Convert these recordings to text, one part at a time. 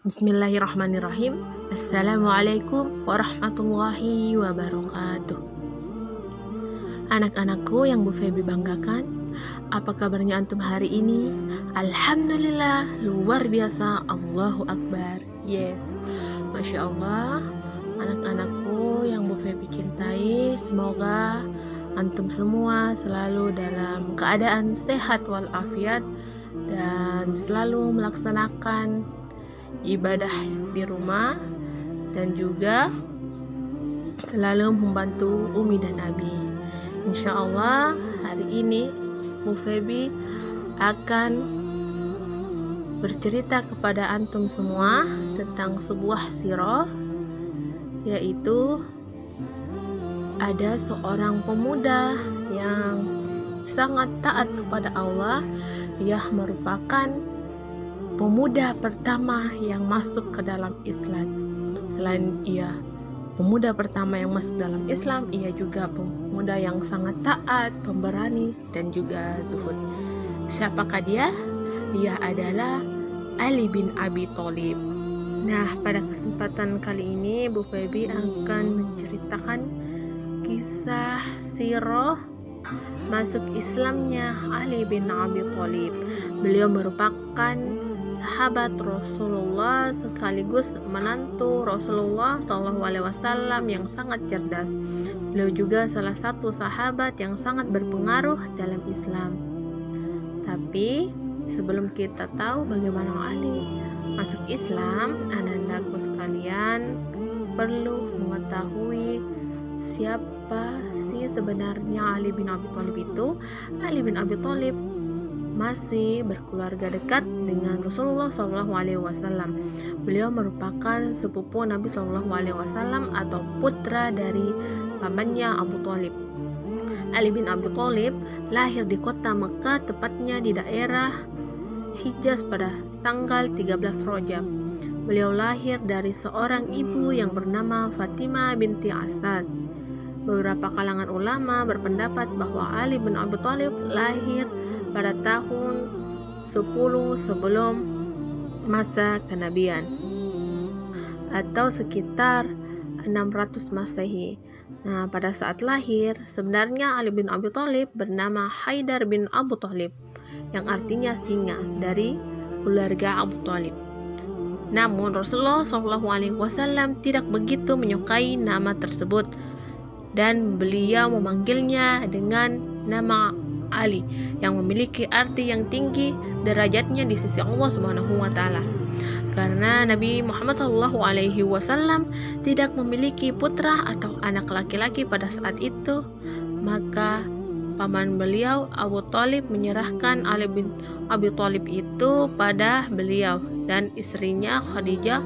Bismillahirrahmanirrahim. Assalamualaikum warahmatullahi wabarakatuh. Anak-anakku yang Bu Febi banggakan, apa kabarnya antum hari ini? Alhamdulillah, luar biasa, Allahu Akbar. Yes, Masya Allah. Anak-anakku yang Bu Febi cintai, semoga antum semua selalu dalam keadaan sehat walafiat dan selalu melaksanakan ibadah di rumah dan juga selalu membantu Umi dan Abi. Insya Allah hari ini Bu Febi akan bercerita kepada antum semua tentang sebuah sirah, yaitu ada seorang pemuda yang sangat taat kepada Allah. Ia merupakan pemuda pertama yang masuk ke dalam Islam. Selain ia pemuda pertama yang masuk dalam Islam, ia juga pemuda yang sangat taat, pemberani, dan juga zuhud. Siapakah dia? Dia adalah Ali bin Abi Thalib. Nah, pada kesempatan kali ini Bu Febi akan menceritakan kisah sirah masuk Islamnya Ali bin Abi Thalib. Beliau merupakan sahabat Rasulullah sekaligus menantu Rasulullah SAW yang sangat cerdas. Beliau juga salah satu sahabat yang sangat berpengaruh dalam Islam. Tapi sebelum kita tahu bagaimana Ali masuk Islam, anak-anakku sekalian perlu mengetahui siapa sih sebenarnya Ali bin Abi Thalib itu. Ali bin Abi Thalib masih berkeluarga dekat dengan Rasulullah SAW. Beliau merupakan sepupu Nabi SAW atau putra dari pamannya Abu Thalib. Ali bin Abi Thalib lahir di kota Mekah, tepatnya di daerah Hijaz pada tanggal 13 Rajab. Beliau lahir dari seorang ibu yang bernama Fatimah binti Asad. Beberapa kalangan ulama berpendapat bahwa Ali bin Abi Thalib lahir pada tahun 10 sebelum masa kenabian atau sekitar 600 Masehi. Nah, pada saat lahir, sebenarnya Ali bin Abi Thalib bernama Haidar bin Abu Thalib, yang artinya singa dari keluarga Abu Thalib. Namun Rasulullah SAW tidak begitu menyukai nama tersebut dan beliau memanggilnya dengan nama Ali yang memiliki arti yang tinggi derajatnya di sisi Allah Subhanahu wa taala. Karena Nabi Muhammad SAW tidak memiliki putra atau anak laki-laki pada saat itu, maka paman beliau Abu Thalib menyerahkan Ali bin Abi Thalib itu pada beliau dan istrinya Khadijah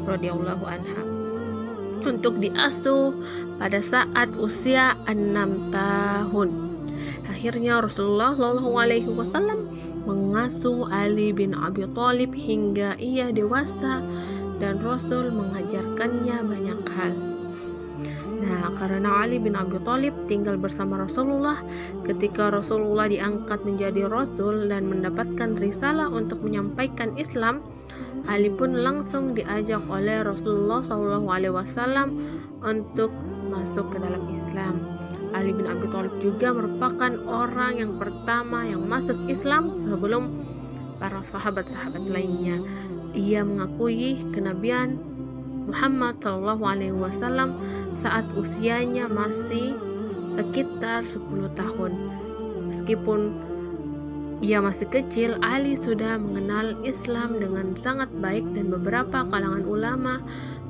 radhiyallahu anha untuk diasuh pada saat usia 6 tahun. Akhirnya Rasulullah SAW mengasuh Ali bin Abi Thalib hingga ia dewasa dan Rasul mengajarkannya banyak hal. Nah, karena Ali bin Abi Thalib tinggal bersama Rasulullah ketika Rasulullah diangkat menjadi Rasul dan mendapatkan risalah untuk menyampaikan Islam, Ali pun langsung diajak oleh Rasulullah SAW untuk masuk ke dalam Islam. Ali bin Abi Thalib juga merupakan orang yang pertama yang masuk Islam sebelum para sahabat-sahabat lainnya. Ia mengakui kenabian Muhammad SAW saat usianya masih sekitar 10 tahun. Meskipun ia masih kecil, Ali sudah mengenal Islam dengan sangat baik dan beberapa kalangan ulama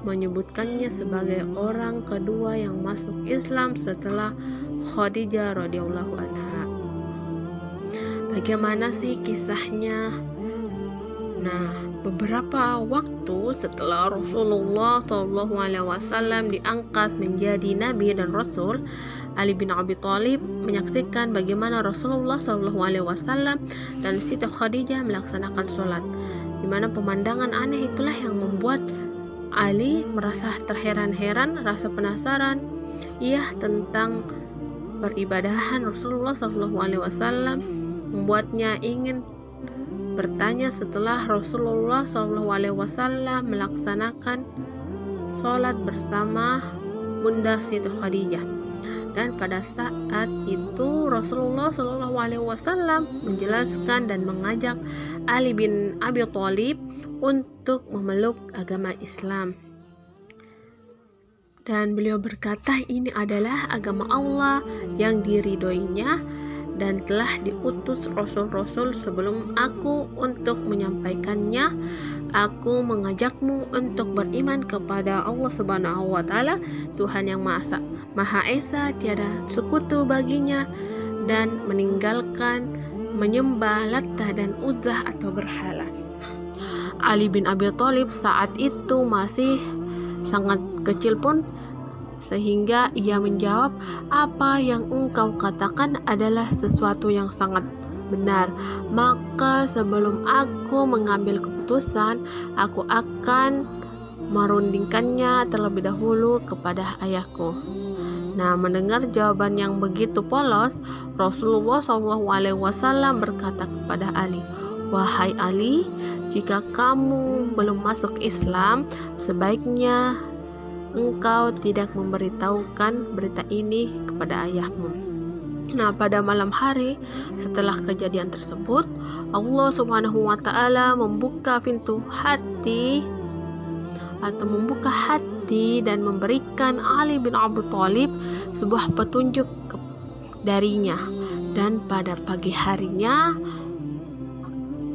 menyebutkannya sebagai orang kedua yang masuk Islam setelah Khadijah radhiyallahu anha. Bagaimana sih kisahnya? Nah, beberapa waktu setelah Rasulullah SAW diangkat menjadi Nabi dan Rasul, Ali bin Abi Thalib menyaksikan bagaimana Rasulullah SAW dan Siti Khadijah melaksanakan sholat, di mana pemandangan aneh itulah yang membuat Ali merasa terheran-heran, rasa penasaran tentang peribadahan Rasulullah SAW membuatnya ingin bertanya setelah Rasulullah SAW melaksanakan sholat bersama Bunda Siti Khadijah. Dan pada saat itu Rasulullah SAW menjelaskan dan mengajak Ali bin Abi Thalib untuk memeluk agama Islam. Dan beliau berkata, ini adalah agama Allah yang diridhoinya dan telah diutus rasul-rasul sebelum aku untuk menyampaikannya. Aku mengajakmu untuk beriman kepada Allah Subhanahu wa Ta'ala, Tuhan yang Maha Esa, tiada sekutu baginya, dan meninggalkan menyembah Latta dan Uzzah atau berhala. Ali bin Abi Thalib saat itu masih sangat kecil pun, sehingga ia menjawab, apa yang engkau katakan adalah sesuatu yang sangat benar. Maka sebelum aku mengambil keputusan, aku akan merundingkannya terlebih dahulu kepada ayahku. Nah, mendengar jawaban yang begitu polos, Rasulullah SAW berkata kepada Ali, wahai Ali, jika kamu belum masuk Islam, sebaiknya engkau tidak memberitahukan berita ini kepada ayahmu. Nah, pada malam hari setelah kejadian tersebut, Allah Subhanahu wa Ta'ala membuka pintu hati atau membuka hati dan memberikan Ali bin Abi Thalib sebuah petunjuk darinya. Dan pada pagi harinya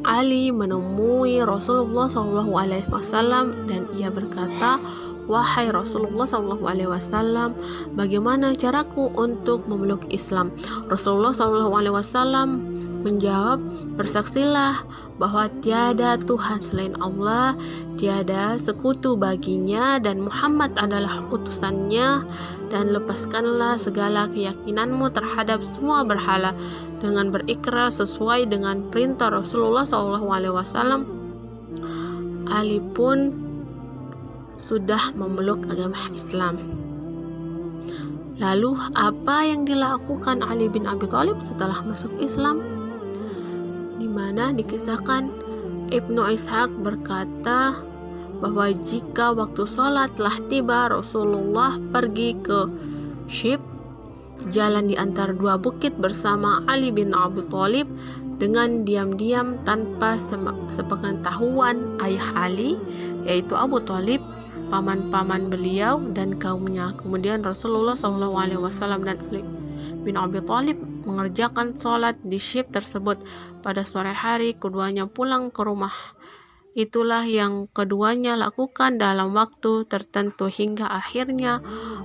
Ali menemui Rasulullah SAW dan ia berkata, wahai Rasulullah SAW, bagaimana caraku untuk memeluk Islam? Rasulullah SAW menjawab, bersaksilah bahwa tiada Tuhan selain Allah, tiada sekutu baginya, dan Muhammad adalah utusannya, dan lepaskanlah segala keyakinanmu terhadap semua berhala dengan berikrar sesuai dengan perintah Rasulullah SAW. Ali pun sudah memeluk agama Islam. Lalu apa yang dilakukan Ali bin Abi Thalib setelah masuk Islam? Di mana dikisahkan Ibnu Ishaq berkata bahwa jika waktu sholat telah tiba, Rasulullah pergi ke Shib, jalan di antara dua bukit bersama Ali bin Abi Thalib dengan diam-diam tanpa sepengetahuan ayah Ali, yaitu Abu Thalib, paman-paman beliau dan kaumnya. Kemudian Rasulullah SAW dan Ali bin Abi Thalib mengerjakan sholat di Shib tersebut. Pada sore hari keduanya pulang ke rumah. Itulah yang keduanya lakukan dalam waktu tertentu hingga akhirnya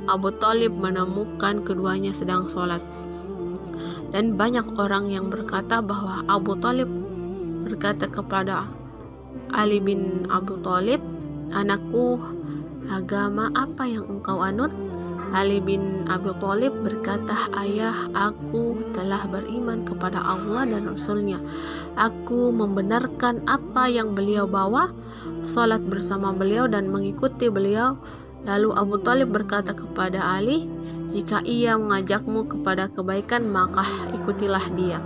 Abu Thalib menemukan keduanya sedang sholat. Dan banyak orang yang berkata bahwa Abu Thalib berkata kepada Ali bin Abi Thalib, anakku, agama apa yang engkau anut? Ali bin Abi Thalib berkata, ayah, aku telah beriman kepada Allah dan Rasulnya. Aku membenarkan apa yang beliau bawa, sholat bersama beliau dan mengikuti beliau. Lalu Abu Thalib berkata kepada Ali, jika ia mengajakmu kepada kebaikan, maka ikutilah dia.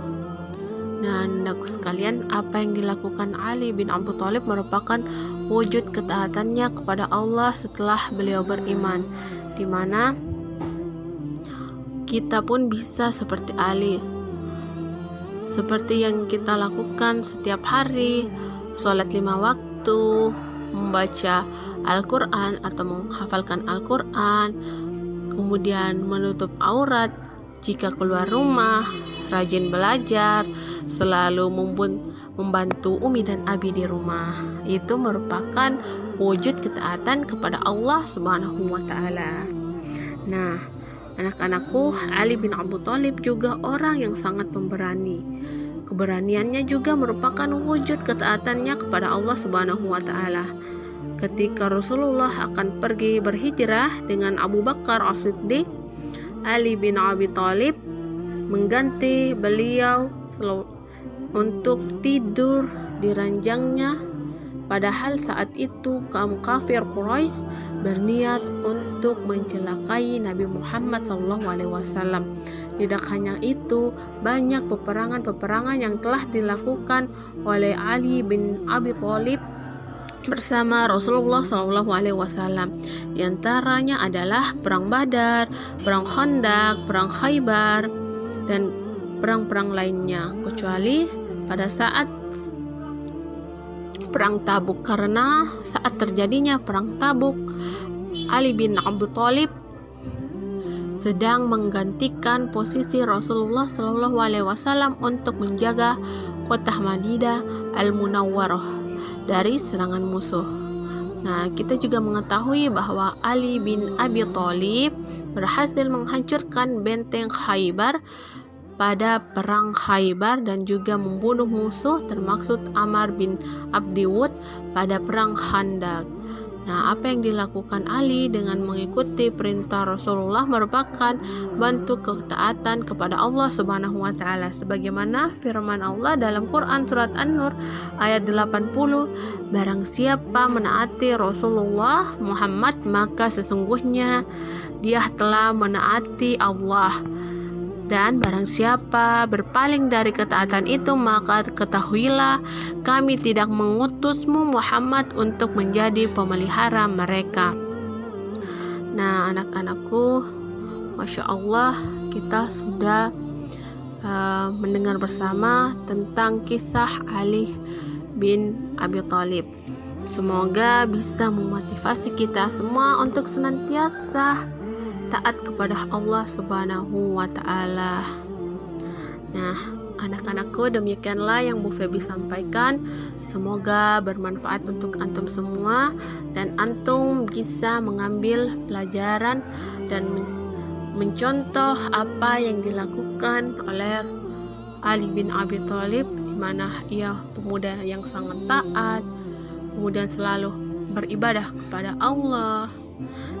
Nah, anakku sekalian, apa yang dilakukan Ali bin Abi Thalib merupakan wujud ketaatannya kepada Allah setelah beliau beriman, di mana kita pun bisa seperti Ali, seperti yang kita lakukan setiap hari, sholat 5 waktu, membaca Al-Quran atau menghafalkan Al-Quran, kemudian menutup aurat jika keluar rumah, rajin belajar, selalu membantu Umi dan Abi di rumah. Itu merupakan wujud ketaatan kepada Allah Subhanahu wa Ta'ala. Nah, anak-anakku, Ali bin Abi Thalib juga orang yang sangat pemberani. Keberaniannya juga merupakan wujud ketaatannya kepada Allah Subhanahu wa Ta'ala. Ketika Rasulullah akan pergi berhijrah dengan Abu Bakar As-Siddiq, Ali bin Abi Thalib mengganti beliau untuk tidur di ranjangnya. Padahal saat itu kaum kafir Quraisy berniat untuk mencelakai Nabi Muhammad SAW. Tidak hanya itu, banyak peperangan-peperangan yang telah dilakukan oleh Ali bin Abi Thalib bersama Rasulullah SAW. Di antaranya adalah perang Badar, perang Khandaq, perang Khaybar, dan perang-perang lainnya, kecuali pada saat perang Tabuk. Karena saat terjadinya perang Tabuk, Ali bin Abi Thalib sedang menggantikan posisi Rasulullah SAW untuk menjaga kota Madinah Al-Munawwarah dari serangan musuh. Nah, kita juga mengetahui bahwa Ali bin Abi Thalib berhasil menghancurkan benteng Khaybar pada perang Khaybar dan juga membunuh musuh termaksud Ammar bin Abdi Wud pada perang Khandaq. Nah, apa yang dilakukan Ali dengan mengikuti perintah Rasulullah merupakan bentuk ketaatan kepada Allah Subhanahu wa taala, sebagaimana firman Allah dalam Quran surat An-Nur ayat 80, barang siapa menaati Rasulullah Muhammad maka sesungguhnya dia telah menaati Allah. Dan barang siapa berpaling dari ketaatan itu, maka ketahuilah kami tidak mengutusmu Muhammad untuk menjadi pemelihara mereka. Nah, anak-anakku, Masya Allah, kita sudah mendengar bersama tentang kisah Ali bin Abi Thalib. Semoga bisa memotivasi kita semua untuk senantiasa taat kepada Allah Subhanahu wa taala. Nah, anak-anakku, demikianlah yang Bu Febi sampaikan. Semoga bermanfaat untuk antum semua dan antum bisa mengambil pelajaran dan mencontoh apa yang dilakukan oleh Ali bin Abi Thalib, di mana ia pemuda yang sangat taat, kemudian selalu beribadah kepada Allah.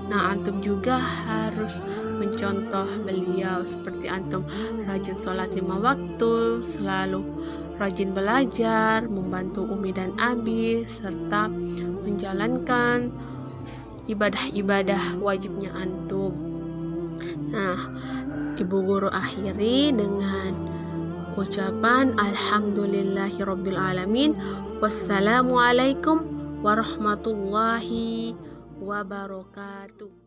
Nah, antum juga harus mencontoh beliau, seperti antum rajin sholat 5 waktu, selalu rajin belajar, membantu umi dan abi, serta menjalankan ibadah-ibadah wajibnya antum. Nah, Ibu Guru akhiri dengan ucapan Alhamdulillahirabbil alamin. Wassalamualaikum warahmatullahi wabarakatuh.